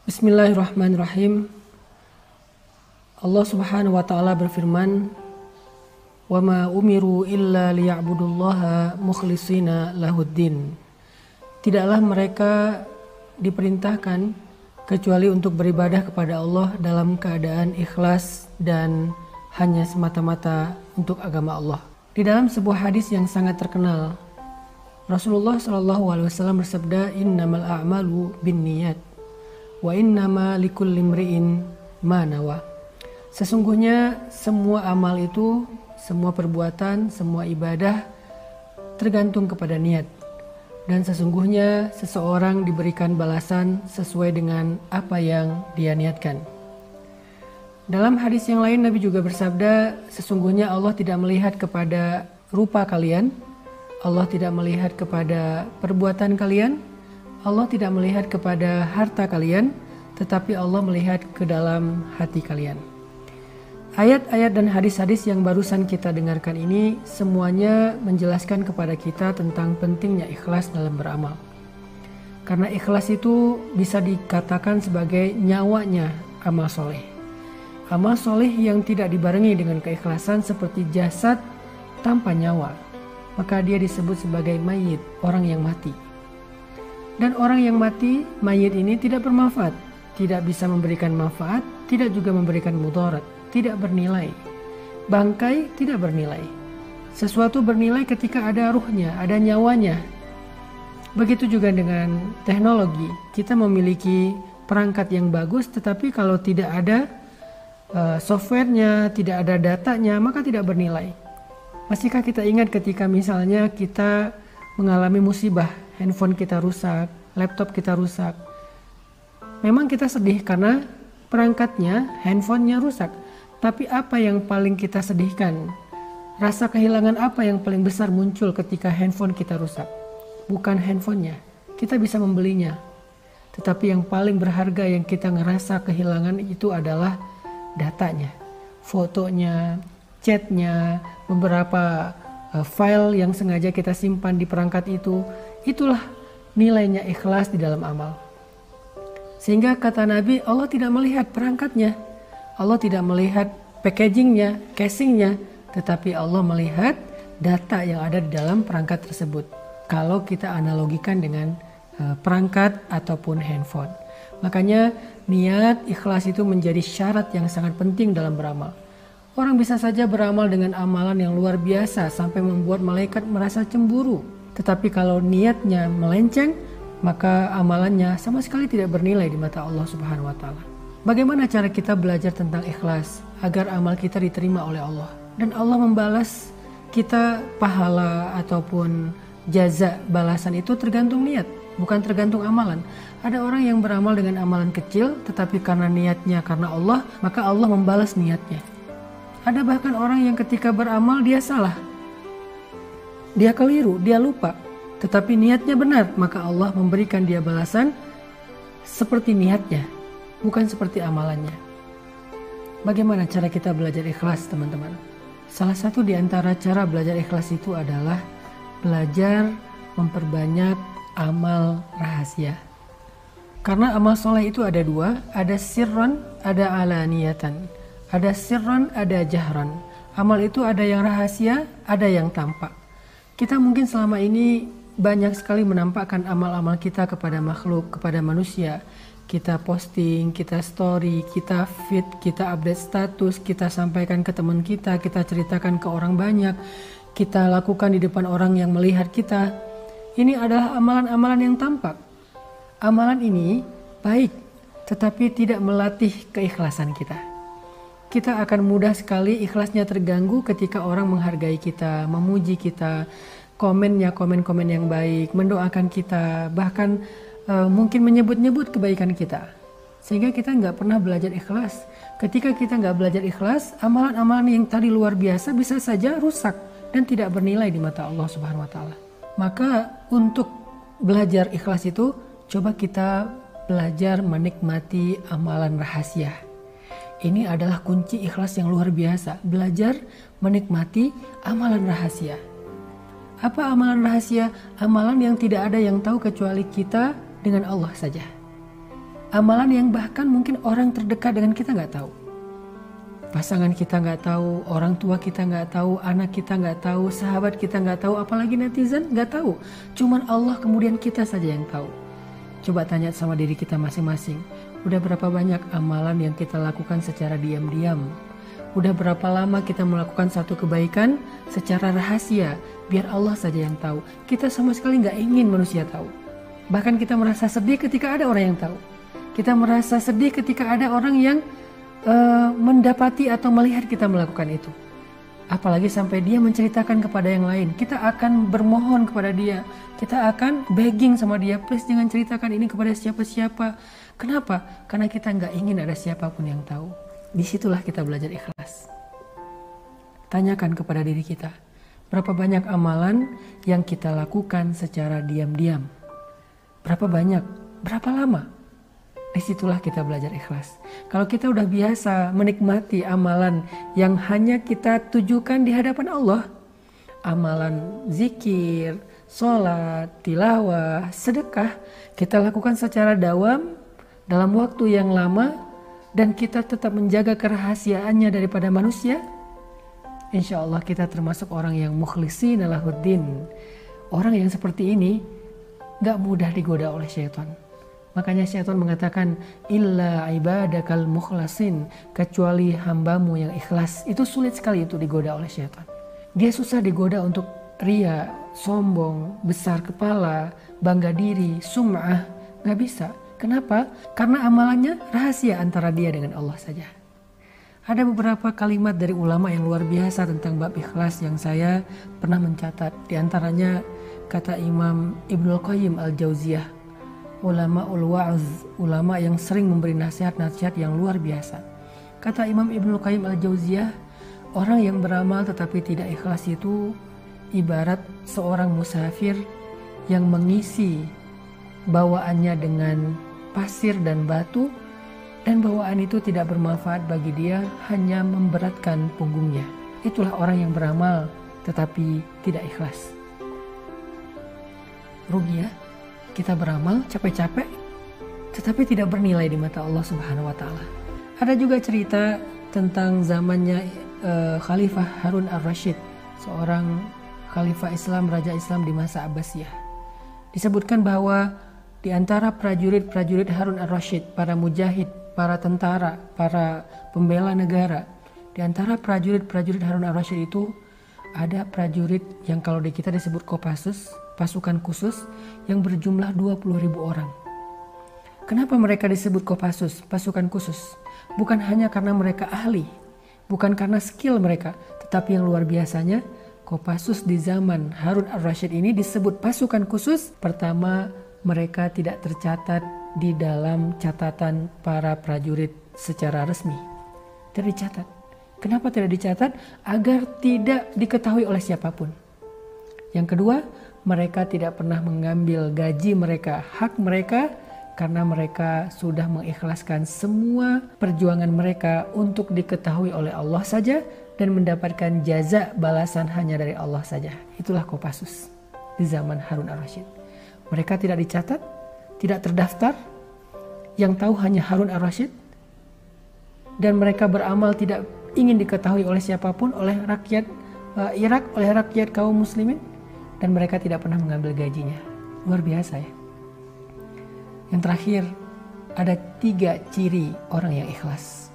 Bismillahirrahmanirrahim. Allah Subhanahu wa taala berfirman, "Wa ma umiru illa liya'budullaha mukhlishina lahuddin." Tidaklah mereka diperintahkan kecuali untuk beribadah kepada Allah dalam keadaan ikhlas dan hanya semata-mata untuk agama Allah. Di dalam sebuah hadis yang sangat terkenal, Rasulullah SAW bersabda, "Innamal a'malu binniyat wa innama likulli imri'in ma nawa." Sesungguhnya semua amal itu, semua perbuatan, semua ibadah tergantung kepada niat. Dan sesungguhnya seseorang diberikan balasan sesuai dengan apa yang dia niatkan. Dalam hadis yang lain Nabi juga bersabda, sesungguhnya Allah tidak melihat kepada rupa kalian, Allah tidak melihat kepada perbuatan kalian, Allah tidak melihat kepada harta kalian, tetapi Allah melihat ke dalam hati kalian. Ayat-ayat dan hadis-hadis yang barusan kita dengarkan ini semuanya menjelaskan kepada kita tentang pentingnya ikhlas dalam beramal. Karena ikhlas itu bisa dikatakan sebagai nyawanya amal soleh. Amal soleh yang tidak dibarengi dengan keikhlasan seperti jasad tanpa nyawa, maka dia disebut sebagai mayit, orang yang mati. Dan orang yang mati, mayit ini tidak bermanfaat, tidak bisa memberikan manfaat, tidak juga memberikan mudarat, tidak bernilai. Bangkai tidak bernilai. Sesuatu bernilai ketika ada ruhnya, ada nyawanya. Begitu juga dengan teknologi. Kita memiliki perangkat yang bagus, tetapi kalau tidak ada softwarenya, tidak ada datanya, maka tidak bernilai. Masihkah kita ingat ketika misalnya kita mengalami musibah, handphone kita rusak, laptop kita rusak. Memang kita sedih karena perangkatnya, handphonenya rusak. Tapi apa yang paling kita sedihkan? Rasa kehilangan apa yang paling besar muncul ketika handphone kita rusak? Bukan handphonenya, kita bisa membelinya. Tetapi yang paling berharga yang kita ngerasa kehilangan itu adalah datanya, fotonya, chatnya, beberapa file yang sengaja kita simpan di perangkat itu. Itulah nilainya ikhlas di dalam amal. Sehingga kata Nabi, Allah tidak melihat perangkatnya, Allah tidak melihat packagingnya, casingnya, tetapi Allah melihat data yang ada di dalam perangkat tersebut. Kalau kita analogikan dengan perangkat ataupun handphone. Makanya niat ikhlas itu menjadi syarat yang sangat penting dalam beramal. Orang bisa saja beramal dengan amalan yang luar biasa sampai membuat malaikat merasa cemburu. Tetapi kalau niatnya melenceng, maka amalannya sama sekali tidak bernilai di mata Allah Subhanahu wa taala. Bagaimana cara kita belajar tentang ikhlas agar amal kita diterima oleh Allah dan Allah membalas kita pahala ataupun jaza balasan itu tergantung niat, bukan tergantung amalan. Ada orang yang beramal dengan amalan kecil tetapi karena niatnya karena Allah, maka Allah membalas niatnya. Ada bahkan orang yang ketika beramal dia salah, dia keliru, dia lupa, tetapi niatnya benar, maka Allah memberikan dia balasan seperti niatnya, bukan seperti amalannya. Bagaimana cara kita belajar ikhlas, teman-teman? Salah satu di antara cara belajar ikhlas itu adalah belajar memperbanyak amal rahasia. Karena amal soleh itu ada dua, ada sirran, ada alaniyatan. Ada sirran, ada jahran. Amal itu ada yang rahasia, ada yang tampak. Kita mungkin selama ini banyak sekali menampakkan amal-amal kita kepada makhluk, kepada manusia. Kita posting, kita story, kita feed, kita update status, kita sampaikan ke teman kita ceritakan ke orang banyak, kita lakukan di depan orang yang melihat kita. Ini adalah amalan-amalan yang tampak. Amalan ini baik, tetapi tidak melatih keikhlasan kita. Kita akan mudah sekali ikhlasnya terganggu ketika orang menghargai kita, memuji kita, komennya komen-komen yang baik, mendoakan kita, bahkan mungkin menyebut-nyebut kebaikan kita. Sehingga kita nggak pernah belajar ikhlas. Ketika kita nggak belajar ikhlas, amalan-amalan yang tadi luar biasa bisa saja rusak dan tidak bernilai di mata Allah Subhanahu wa taala. Maka untuk belajar ikhlas itu, coba kita belajar menikmati amalan rahasia. Ini adalah kunci ikhlas yang luar biasa. Belajar menikmati amalan rahasia. Apa amalan rahasia? Amalan yang tidak ada yang tahu kecuali kita dengan Allah saja. Amalan yang bahkan mungkin orang terdekat dengan kita nggak tahu. Pasangan kita nggak tahu, orang tua kita nggak tahu, anak kita nggak tahu, sahabat kita nggak tahu, apalagi netizen nggak tahu. Cuman Allah kemudian kita saja yang tahu. Coba tanya sama diri kita masing-masing. Udah berapa banyak amalan yang kita lakukan secara diam-diam? Udah berapa lama kita melakukan satu kebaikan secara rahasia, biar Allah saja yang tahu. Kita sama sekali nggak ingin manusia tahu. Bahkan kita merasa sedih ketika ada orang yang tahu. Kita merasa sedih ketika ada orang yang mendapati atau melihat kita melakukan itu. Apalagi sampai dia menceritakan kepada yang lain. Kita akan bermohon kepada dia. Kita akan begging sama dia, please jangan ceritakan ini kepada siapa-siapa. Kenapa? Karena kita nggak ingin ada siapapun yang tahu. Disitulah kita belajar ikhlas. Tanyakan kepada diri kita, berapa banyak amalan yang kita lakukan secara diam-diam? Berapa banyak? Berapa lama? Disitulah kita belajar ikhlas. Kalau kita udah biasa menikmati amalan yang hanya kita tujukan di hadapan Allah, amalan zikir, sholat, tilawah, sedekah, kita lakukan secara dawam dalam waktu yang lama dan kita tetap menjaga kerahasiaannya daripada manusia, insya Allah kita termasuk orang yang mukhlisin lahuddin. Orang yang seperti ini gak mudah digoda oleh syaitan. Makanya syaitan mengatakan illa ibadakal mukhlasin, kecuali hambamu yang ikhlas. Itu sulit sekali untuk digoda oleh syaitan. Dia susah digoda untuk ria, sombong, besar kepala, bangga diri, sum'ah. Gak bisa. Kenapa? Karena amalannya rahasia antara dia dengan Allah saja. Ada beberapa kalimat dari ulama yang luar biasa tentang bab ikhlas yang saya pernah mencatat. Di antaranya kata Imam Ibnul Qayyim Al-Jauziyah, ulama ul-wa'z, ulama yang sering memberi nasihat-nasihat yang luar biasa. Kata Imam Ibnul Qayyim Al-Jauziyah, orang yang beramal tetapi tidak ikhlas itu ibarat seorang musafir yang mengisi bawaannya dengan pasir dan batu, dan bawaan itu tidak bermanfaat bagi dia, hanya memberatkan punggungnya. Itulah orang yang beramal tetapi tidak ikhlas. Rugi ya, kita beramal capek-capek tetapi tidak bernilai di mata Allah Subhanahu wa taala. Ada juga cerita tentang zamannya Khalifah Harun ar-Rasyid, seorang khalifah Islam, raja Islam di masa Abbasiyah. Disebutkan bahwa di antara prajurit-prajurit Harun ar-Rasyid, para mujahid, para tentara, para pembela negara, di antara prajurit-prajurit Harun ar-Rasyid itu ada prajurit yang kalau di kita disebut Kopassus, pasukan khusus yang berjumlah 20.000 orang. Kenapa mereka disebut Kopassus, pasukan khusus? Bukan hanya karena mereka ahli, bukan karena skill mereka, tetapi yang luar biasanya Kopassus di zaman Harun ar-Rasyid ini disebut pasukan khusus. Pertama, mereka tidak tercatat di dalam catatan para prajurit secara resmi. Tidak dicatat. Kenapa tidak dicatat? Agar tidak diketahui oleh siapapun. Yang kedua, mereka tidak pernah mengambil gaji mereka, hak mereka, karena mereka sudah mengikhlaskan semua perjuangan mereka untuk diketahui oleh Allah saja dan mendapatkan jaza balasan hanya dari Allah saja. Itulah Kopassus di zaman Harun ar-Rasyid. Mereka tidak dicatat, tidak terdaftar, yang tahu hanya Harun ar-Rasyid, dan mereka beramal tidak ingin diketahui oleh siapapun, oleh rakyat Irak, oleh rakyat kaum muslimin, dan mereka tidak pernah mengambil gajinya. Luar biasa ya. Yang terakhir, ada 3 ciri orang yang ikhlas.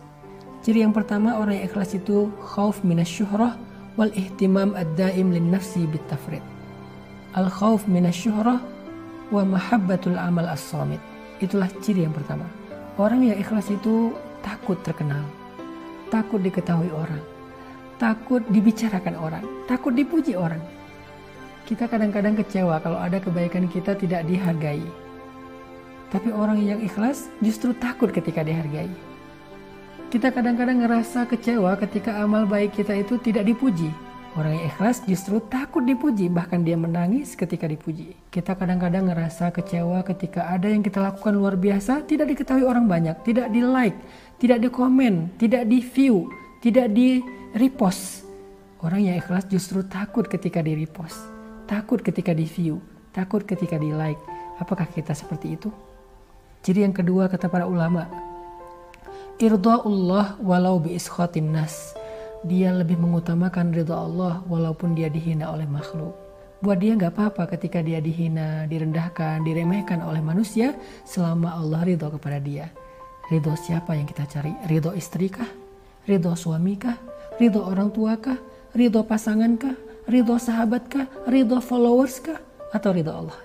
Ciri yang pertama, orang yang ikhlas itu khauf minasyuhrah wal ihtimam ad-daim lin nafsi bitafrid. Al khauf minasyuhrah wa mahabbatul amal as-samit. Itulah ciri yang pertama. Orang yang ikhlas itu takut terkenal, takut diketahui orang, takut dibicarakan orang, takut dipuji orang. Kita kadang-kadang kecewa kalau ada kebaikan kita tidak dihargai. Tapi orang yang ikhlas justru takut ketika dihargai. Kita kadang-kadang ngerasa kecewa ketika amal baik kita itu tidak dipuji. Orang yang ikhlas justru takut dipuji, bahkan dia menangis ketika dipuji. Kita kadang-kadang ngerasa kecewa ketika ada yang kita lakukan luar biasa, tidak diketahui orang banyak, tidak di like, tidak di komen, tidak di view, tidak di repost. Orang yang ikhlas justru takut ketika di repost, takut ketika di view, takut ketika di like. Apakah kita seperti itu? Ciri yang kedua kata para ulama, irda'ullah walau bi iskhatin nas. Dia lebih mengutamakan ridha Allah walaupun dia dihina oleh makhluk. Buat dia gak apa-apa ketika dia dihina, direndahkan, diremehkan oleh manusia selama Allah ridho kepada dia. Ridho siapa yang kita cari? Ridho istri kah? Ridho suami kah? Ridho orang tua kah? Ridho pasangan kah? Ridho sahabat kah? Ridho followers kah? Atau ridho Allah?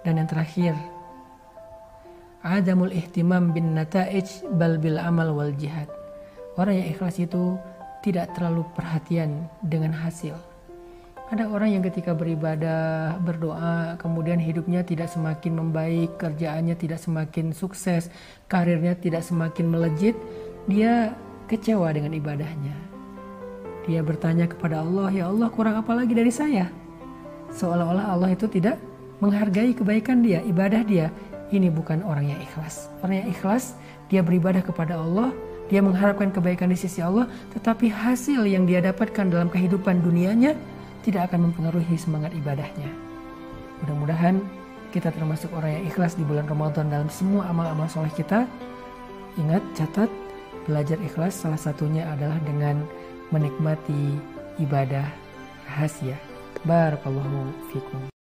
Dan yang terakhir, adamul ihtimam bin nata'ij bal bil amal wal jihad. Orang yang ikhlas itu tidak terlalu perhatian dengan hasil. Ada orang yang ketika beribadah, berdoa, kemudian hidupnya tidak semakin membaik, kerjaannya tidak semakin sukses, karirnya tidak semakin melejit, dia kecewa dengan ibadahnya. Dia bertanya kepada Allah, ya Allah, kurang apa lagi dari saya? Seolah-olah Allah itu tidak menghargai kebaikan dia, ibadah dia. Ini bukan orang yang ikhlas. Orang yang ikhlas, dia beribadah kepada Allah, dia mengharapkan kebaikan di sisi Allah, tetapi hasil yang dia dapatkan dalam kehidupan dunianya tidak akan mempengaruhi semangat ibadahnya. Mudah-mudahan kita termasuk orang yang ikhlas di bulan Ramadan dalam semua amal-amal soleh kita. Ingat, catat, belajar ikhlas salah satunya adalah dengan menikmati ibadah rahasia. Barakallahu fikum.